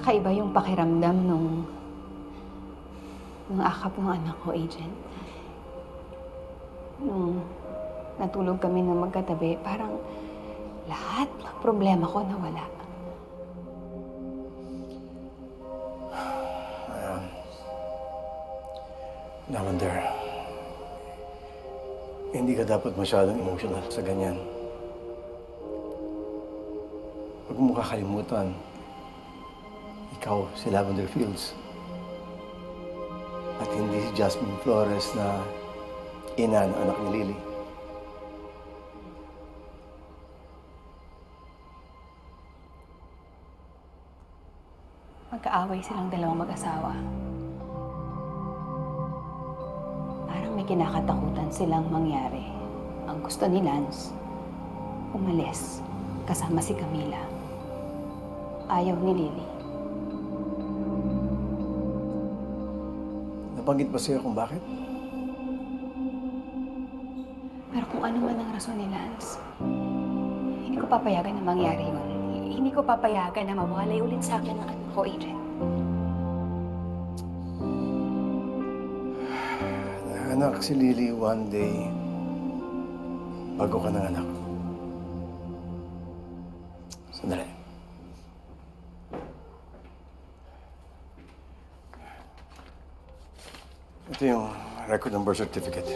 Kakaiba yung pakiramdam nung akap ng anak ko, Agent. Nung natulog kami na magkatabi, parang lahat ng problema ko nawala. Lavender, hindi ka dapat masyadong emotional sa ganyan. Huwag mo kakalimutan, ikaw si Lavender Fields. At hindi si Jasmine Flores na ina ng anak ni Lily. Magkaaway silang dalawang mag-asawa. Parang may kinakatakutan silang mangyari. Ang gusto ni Lance, umalis kasama si Camila. Ayaw ni Lily. Nabanggit ba sa'yo kung bakit? Pero kung ano man ang rason ni Lance, hindi ko papayagan na mangyari yun. Hindi ko papayagan na mawalay ulit sa akin ang anak ko, Agent. Anak si Lily one day bago ka ng anak. Sandali. Ito yung record ng birth certificate.